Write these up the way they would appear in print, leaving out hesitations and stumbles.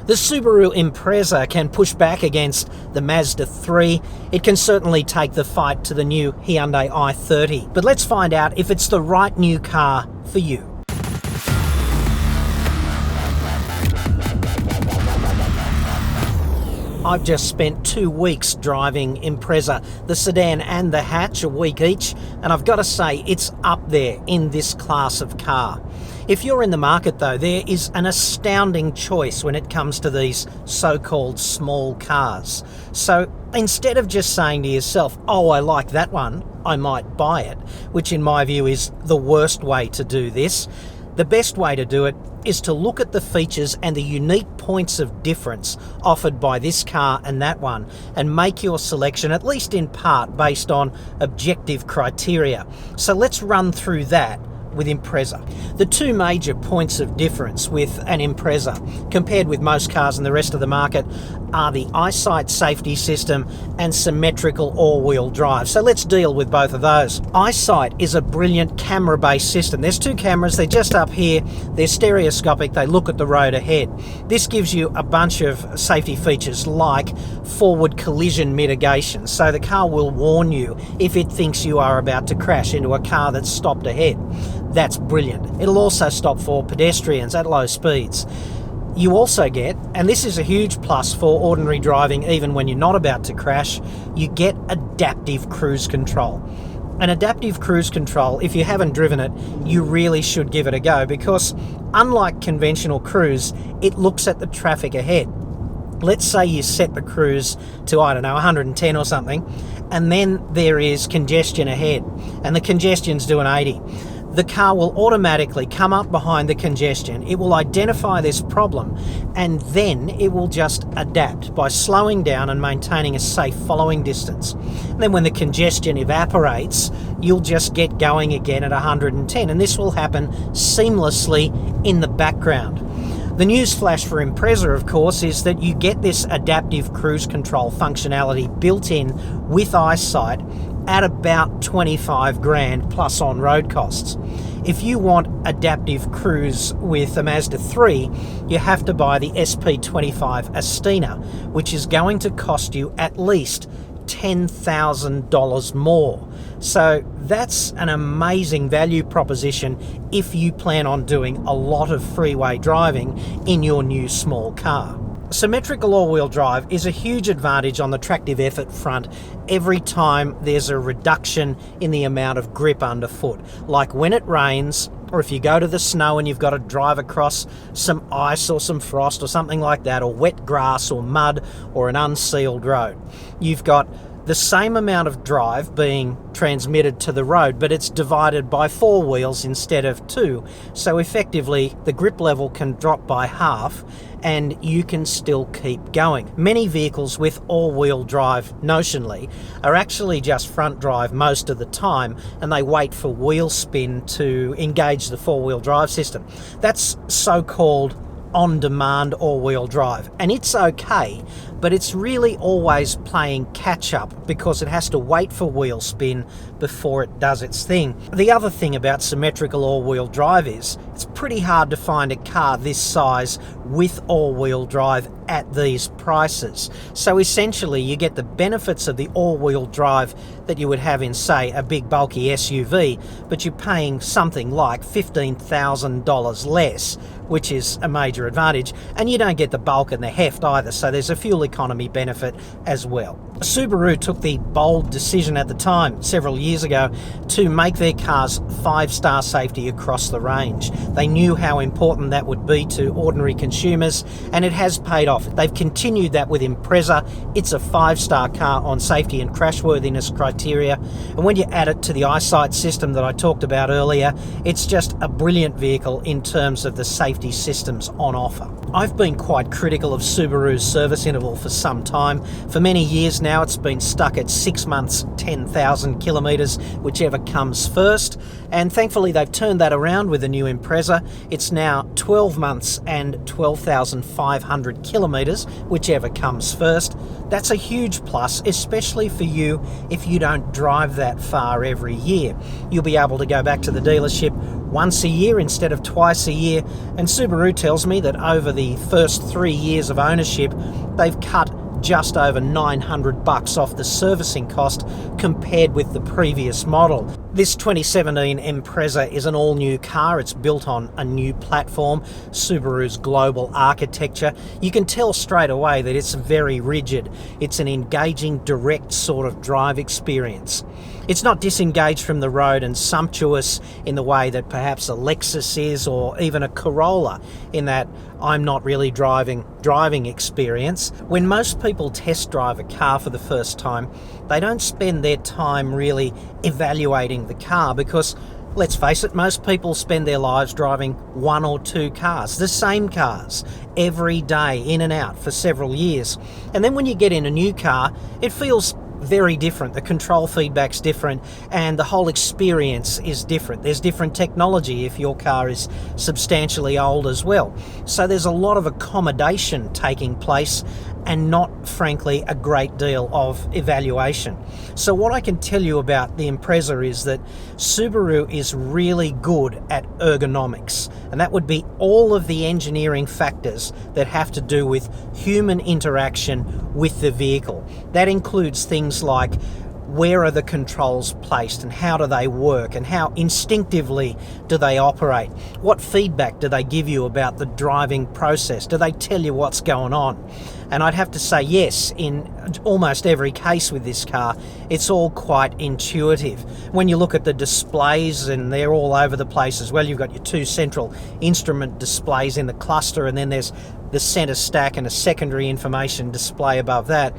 The Subaru Impreza can push back against the Mazda 3. It can certainly take the fight to the new Hyundai i30. But let's find out if it's the right new car for you. I've just spent 2 weeks driving Impreza, the sedan and the hatch, a week each, and I've got to say it's up there in this class of car. If you're in the market though, there is an astounding choice when it comes to these so-called small cars. So instead of just saying to yourself, oh, I like that one, I might buy it, which in my view is the worst way to do this, the best way to do it is to look at the features and the unique points of difference offered by this car and that one, and make your selection, at least in part, based on objective criteria. So let's run through that with Impreza. The two major points of difference with an Impreza, compared with most cars in the rest of the market, are the Eyesight safety system and symmetrical all-wheel drive. So let's deal with both of those. Eyesight is a brilliant camera-based system. There's two cameras, they're just up here, they're stereoscopic, they look at the road ahead. This gives you a bunch of safety features like forward collision mitigation, so the car will warn you if it thinks you are about to crash into a car that's stopped ahead. That's brilliant. It'll also stop for pedestrians at low speeds. You also get, and this is a huge plus for ordinary driving even when you're not about to crash, you get adaptive cruise control. And adaptive cruise control, if you haven't driven it, you really should give it a go, because unlike conventional cruise, it looks at the traffic ahead. Let's say you set the cruise to, 110 or something, and then there is congestion ahead, and the congestion's doing 80. The car will automatically come up behind the congestion, it will identify this problem, and then it will just adapt by slowing down and maintaining a safe following distance. And then when the congestion evaporates, you'll just get going again at 110, and this will happen seamlessly in the background. The newsflash for Impreza, of course, is that you get this adaptive cruise control functionality built in with Eyesight at about 25 grand plus on road costs. If you want adaptive cruise with a Mazda 3, you have to buy the SP25 Astina, which is going to cost you at least $10,000 more. So that's an amazing value proposition if you plan on doing a lot of freeway driving in your new small car. Symmetrical all-wheel drive is a huge advantage on the tractive effort front every time there's a reduction in the amount of grip underfoot. Like when it rains, or if you go to the snow and you've got to drive across some ice or some frost or something like that, or wet grass or mud or an unsealed road. You've got the same amount of drive being transmitted to the road, but it's divided by 4 wheels instead of 2. So effectively, the grip level can drop by half and you can still keep going. Many vehicles with all-wheel drive, notionally, are actually just front drive most of the time, and they wait for wheel spin to engage the 4-wheel drive system. That's so-called on-demand all-wheel drive, and it's okay, but it's really always playing catch-up because it has to wait for wheel spin before it does its thing. The other thing about symmetrical all-wheel drive is it's pretty hard to find a car this size with all-wheel drive at these prices. So essentially you get the benefits of the all-wheel drive that you would have in, say, a big bulky SUV, but you're paying something like $15,000 less, which is a major advantage, and you don't get the bulk and the heft either, so there's a fuel economy benefit as well. Subaru took the bold decision at the time, several years ago, to make their cars 5-star safety across the range. They knew how important that would be to ordinary consumers, and it has paid off. They've continued that with Impreza. It's a 5-star car on safety and crashworthiness criteria, and when you add it to the Eyesight system that I talked about earlier, it's just a brilliant vehicle in terms of the safety systems on offer. I've been quite critical of Subaru's service interval for some time. For many years now, it's been stuck at 6 months, 10,000 kilometres, whichever comes first. And thankfully, they've turned that around with the new Impreza. It's now 12 months and 12,500 kilometres, whichever comes first. That's a huge plus, especially for you if you don't drive that far every year. You'll be able to go back to the dealership, once a year instead of twice a year, and Subaru tells me that over the first 3 years of ownership, they've cut just over $900 off the servicing cost compared with the previous model. This 2017 Impreza is an all-new car. It's built on a new platform, Subaru's global architecture. You can tell straight away that it's very rigid. It's an engaging, direct sort of drive experience. It's not disengaged from the road and sumptuous in the way that perhaps a Lexus is, or even a Corolla, in that I'm not really driving experience. When most people test drive a car for the first time, they don't spend their time really evaluating the car because, let's face it, most people spend their lives driving one or two cars, the same cars, every day, in and out for several years. And then when you get in a new car, it feels very different. The control feedback's different and the whole experience is different. There's different technology if your car is substantially old as well. So there's a lot of accommodation taking place and not, frankly, a great deal of evaluation. So what I can tell you about the Impreza is that Subaru is really good at ergonomics, and that would be all of the engineering factors that have to do with human interaction with the vehicle. That includes things like where are the controls placed and how do they work and how instinctively do they operate? What feedback do they give you about the driving process? Do they tell you what's going on? And I'd have to say yes, in almost every case with this car, it's all quite intuitive. When you look at the displays, and they're all over the place as well, you've got your two central instrument displays in the cluster, and then there's the center stack and a secondary information display above that.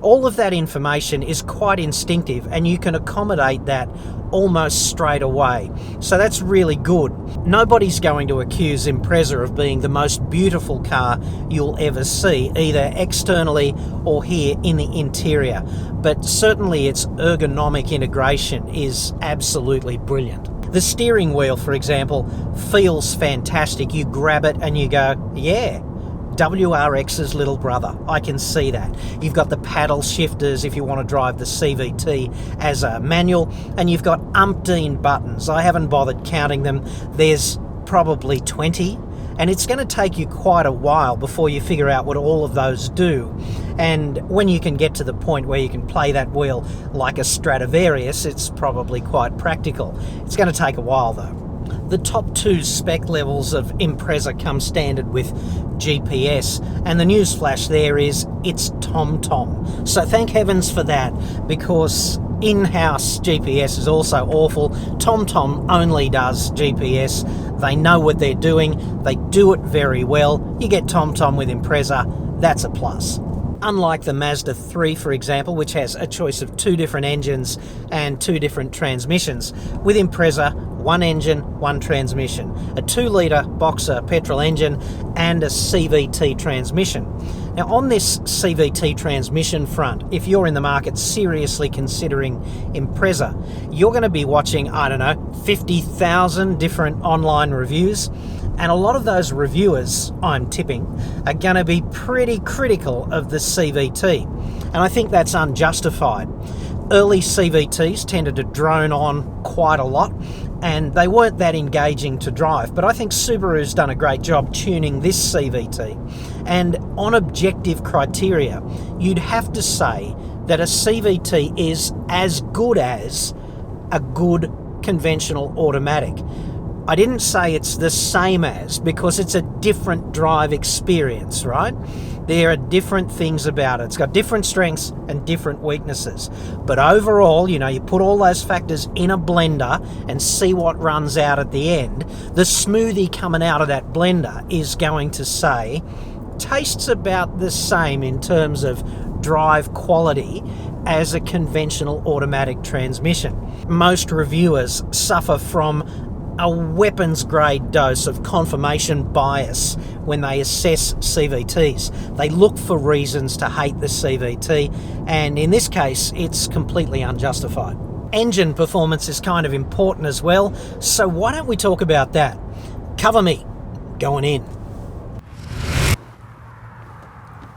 All of that information is quite instinctive and you can accommodate that almost straight away. So that's really good. Nobody's going to accuse Impreza of being the most beautiful car you'll ever see, either externally or here in the interior. But certainly its ergonomic integration is absolutely brilliant. The steering wheel, for example, feels fantastic. You grab it and you go, yeah, WRX's little brother. I can see that. You've got the paddle shifters if you want to drive the CVT as a manual, and you've got umpteen buttons. I haven't bothered counting them. There's probably 20, and it's going to take you quite a while before you figure out what all of those do. And when you can get to the point where you can play that wheel like a Stradivarius, it's probably quite practical. It's going to take a while though. The top two spec levels of Impreza come standard with GPS, and the newsflash there is it's TomTom. So thank heavens for that, because in-house GPS is also awful. TomTom only does GPS. They know what they're doing. They do it very well. You get TomTom with Impreza, that's a plus. Unlike the Mazda 3, for example, which has a choice of two different engines and two different transmissions, with Impreza, one engine, one transmission, a 2-litre Boxer petrol engine and a CVT transmission. Now on this CVT transmission front, if you're in the market seriously considering Impreza, you're going to be watching, 50,000 different online reviews, and a lot of those reviewers, I'm tipping, are going to be pretty critical of the CVT, and I think that's unjustified. Early CVTs tended to drone on quite a lot, and they weren't that engaging to drive, but I think Subaru's done a great job tuning this CVT, and on objective criteria, you'd have to say that a CVT is as good as a good conventional automatic. I didn't say it's the same as, because it's a different drive experience, right? There are different things about it. It's got different strengths and different weaknesses. But overall, you put all those factors in a blender and see what runs out at the end. The smoothie coming out of that blender is going to say, tastes about the same in terms of drive quality as a conventional automatic transmission. Most reviewers suffer from a weapons-grade dose of confirmation bias when they assess CVTs. They look for reasons to hate the CVT, and in this case, it's completely unjustified. Engine performance is kind of important as well, so why don't we talk about that? Cover me. Going in.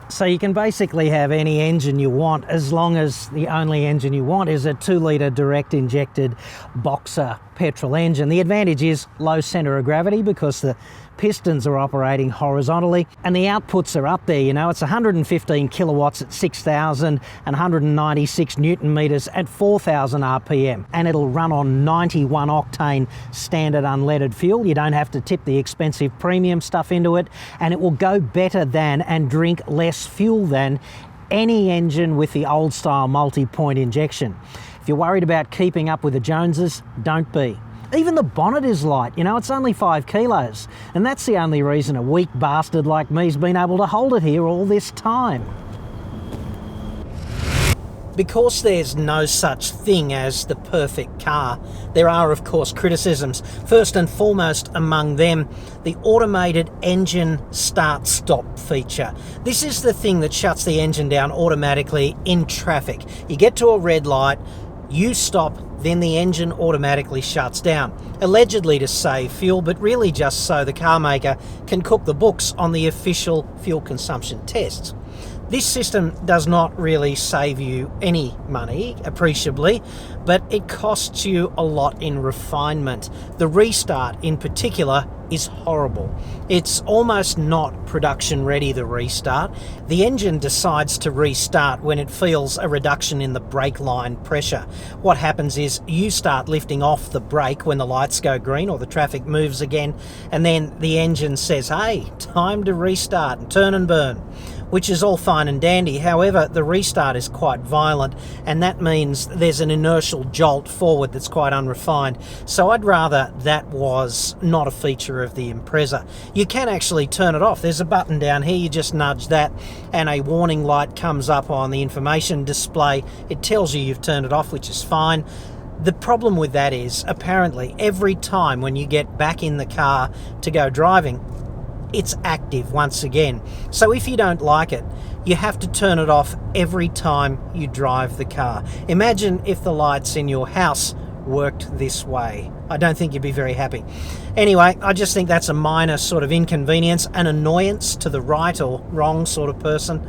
So you can basically have any engine you want, as long as the only engine you want is a 2-litre direct injected Boxer petrol engine. The advantage is low centre of gravity because the pistons are operating horizontally and the outputs are up there. You know, it's 115 kilowatts at 6,000 and 196 newton meters at 4,000 RPM, and it'll run on 91 octane standard unleaded fuel. You don't have to tip the expensive premium stuff into it, and it will go better than and drink less fuel than any engine with the old style multi-point injection. If you're worried about keeping up with the Joneses, don't be. Even the bonnet is light, you know, it's only 5 kilos, and that's the only reason a weak bastard like me's been able to hold it here all this time. Because there's no such thing as the perfect car, there are of course criticisms. First and foremost among them, the automated engine start-stop feature. This is the thing that shuts the engine down automatically in traffic. You get to a red light, you stop, then the engine automatically shuts down, allegedly to save fuel, but really just so the car maker can cook the books on the official fuel consumption tests. This system does not really save you any money, appreciably, but it costs you a lot in refinement. The restart in particular is horrible. It's almost not production ready, the restart. The engine decides to restart when it feels a reduction in the brake line pressure. What happens is you start lifting off the brake when the lights go green or the traffic moves again, and then the engine says, hey, time to restart and turn and burn, which is all fine and dandy. However, the restart is quite violent, and that means there's an inertial jolt forward that's quite unrefined. So I'd rather that was not a feature of the Impreza. You can actually turn it off. There's a button down here, you just nudge that and a warning light comes up on the information display. It tells you you've turned it off, which is fine. The problem with that is, apparently, every time when you get back in the car to go driving, it's active once again. So if you don't like it, you have to turn it off every time you drive the car. Imagine if the lights in your house worked this way. I don't think you'd be very happy. Anyway, I just think that's a minor sort of inconvenience, an annoyance to the right or wrong sort of person.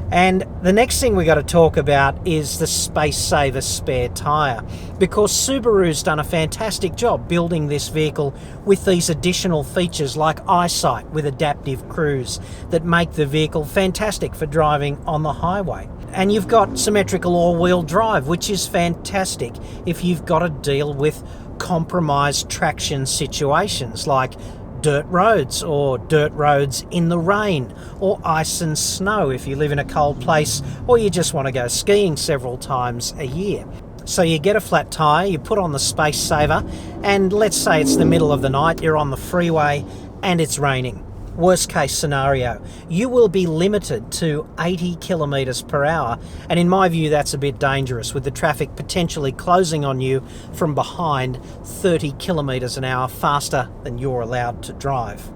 And the next thing we got to talk about is the Spacesaver spare tyre, because Subaru's done a fantastic job building this vehicle with these additional features like Eyesight with adaptive cruise that make the vehicle fantastic for driving on the highway. And you've got symmetrical all-wheel drive, which is fantastic if you've got to deal with compromised traction situations like dirt roads or dirt roads in the rain, or ice and snow if you live in a cold place or you just want to go skiing several times a year. So you get a flat tyre, you put on the Spacesaver, and let's say it's the middle of the night, you're on the freeway and it's raining. Worst case scenario, you will be limited to 80 kilometres per hour, and in my view that's a bit dangerous, with the traffic potentially closing on you from behind 30 kilometres an hour faster than you're allowed to drive.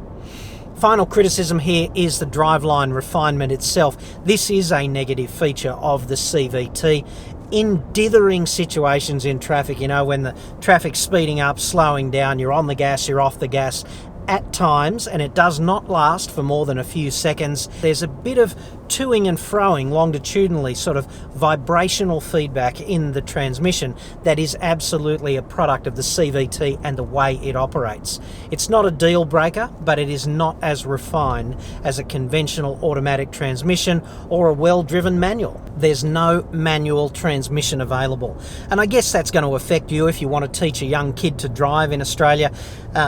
Final criticism here is the driveline refinement itself. This is a negative feature of the CVT. In dithering situations in traffic, you know, when the traffic's speeding up, slowing down, you're on the gas, you're off the gas, at times, and it does not last for more than a few seconds, there's a bit of toing and froing longitudinally, sort of vibrational feedback in the transmission that is absolutely a product of the CVT and the way it operates. It's not a deal breaker, but it is not as refined as a conventional automatic transmission or a well-driven manual. There's no manual transmission available, and I guess that's going to affect you if you want to teach a young kid to drive in Australia.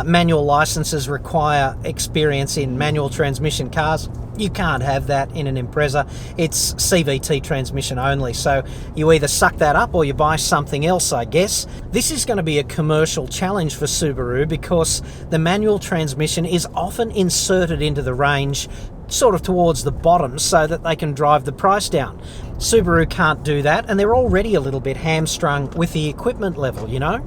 Manual licenses require experience in manual transmission cars. You can't have that in an Impreza. It's CVT transmission only, so you either suck that up or you buy something else, I guess. This is going to be a commercial challenge for Subaru because the manual transmission is often inserted into the range sort of towards the bottom so that they can drive the price down. Subaru can't do that, and they're already a little bit hamstrung with the equipment level, you know,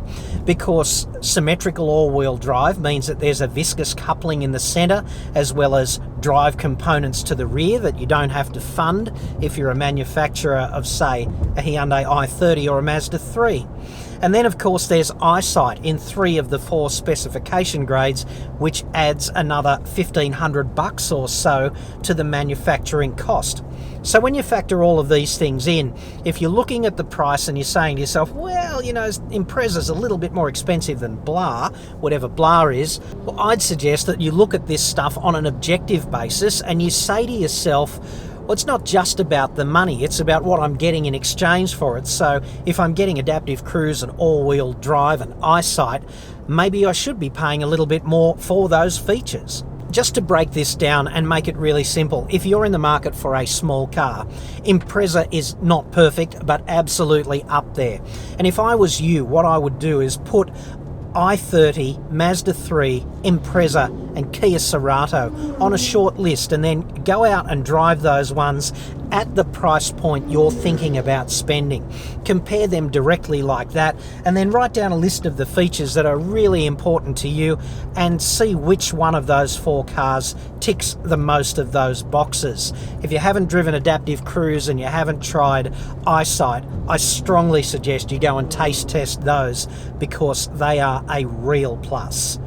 because symmetrical all-wheel drive means that there's a viscous coupling in the centre as well as drive components to the rear that you don't have to fund if you're a manufacturer of, say, a Hyundai i30 or a Mazda 3. And then of course there's Eyesight in 3 of the 4 specification grades, which adds another $1,500 or so to the manufacturing cost. So when you factor all of these things in, if you're looking at the price and you're saying to yourself, well, you know, Impreza's a little bit more expensive than blah, whatever blah is, well, I'd suggest that you look at this stuff on an objective basis and you say to yourself, well, it's not just about the money, it's about what I'm getting in exchange for it. So if I'm getting adaptive cruise and all-wheel drive and Eyesight, maybe I should be paying a little bit more for those features. Just to break this down and make it really simple, if you're in the market for a small car, Impreza is not perfect, but absolutely up there. And if I was you, what I would do is put i30, Mazda 3, Impreza and Kia Cerato on a short list and then go out and drive those ones at the price point you're thinking about spending. Compare them directly like that and then write down a list of the features that are really important to you and see which one of those 4 cars ticks the most of those boxes. If you haven't driven adaptive cruise and you haven't tried Eyesight, I strongly suggest you go and taste test those because they are a real plus.